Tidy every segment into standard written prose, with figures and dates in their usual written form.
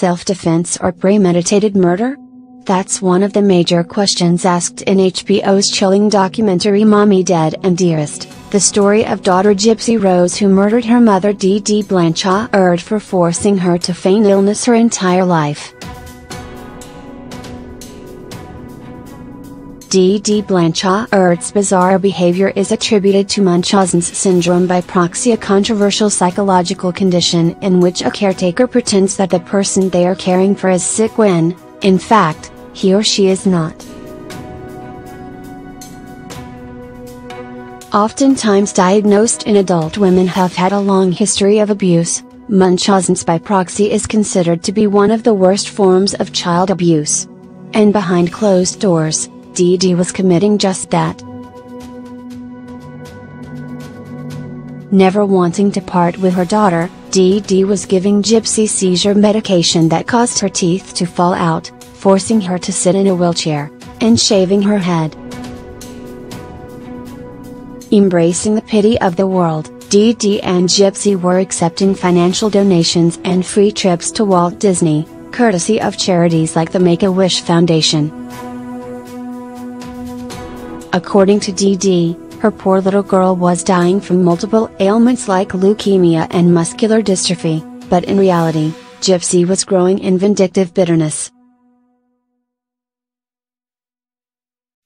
self-defense or premeditated murder? That's one of the major questions asked in HBO's chilling documentary Mommy Dead and Dearest, the story of daughter Gypsy Rose who murdered her mother Dee Dee Blanchard for forcing her to feign illness her entire life. Dee Dee Blanchard's bizarre behavior is attributed to Munchausen's syndrome by proxy, a controversial psychological condition in which a caretaker pretends that the person they are caring for is sick when, in fact, he or she is not. Oftentimes diagnosed in adult women have had a long history of abuse, Munchausen's by proxy is considered to be one of the worst forms of child abuse. And behind closed doors, Dee Dee was committing just that. Never wanting to part with her daughter, Dee Dee was giving Gypsy seizure medication that caused her teeth to fall out, forcing her to sit in a wheelchair, and shaving her head. Embracing the pity of the world, Dee Dee and Gypsy were accepting financial donations and free trips to Walt Disney, courtesy of charities like the Make-A-Wish Foundation. According to Dee Dee, her poor little girl was dying from multiple ailments like leukemia and muscular dystrophy, but in reality, Gypsy was growing in vindictive bitterness.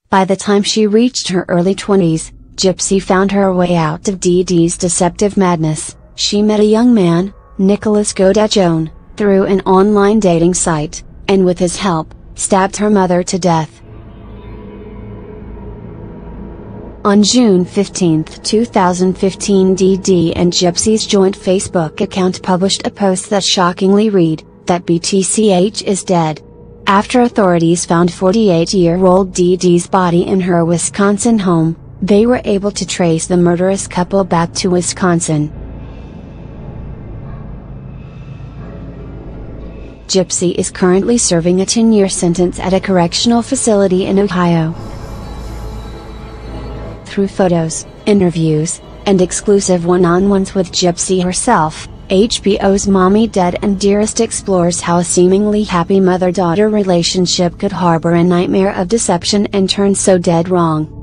By the time she reached her early 20s, Gypsy found her way out of Dee Dee's deceptive madness. She met a young man, Nicholas Godechon, through an online dating site, and with his help, stabbed her mother to death. On June 15, 2015, Dee Dee and Gypsy's joint Facebook account published a post that shockingly read, that BTCH is dead. After authorities found 48-year-old Dee Dee's body in her Wisconsin home, they were able to trace the murderous couple back to Wisconsin. Gypsy is currently serving a 10-year sentence at a correctional facility in Ohio. Through photos, interviews, and exclusive one-on-ones with Gypsy herself, HBO's Mommy Dead and Dearest explores how a seemingly happy mother-daughter relationship could harbor a nightmare of deception and turn so dead wrong.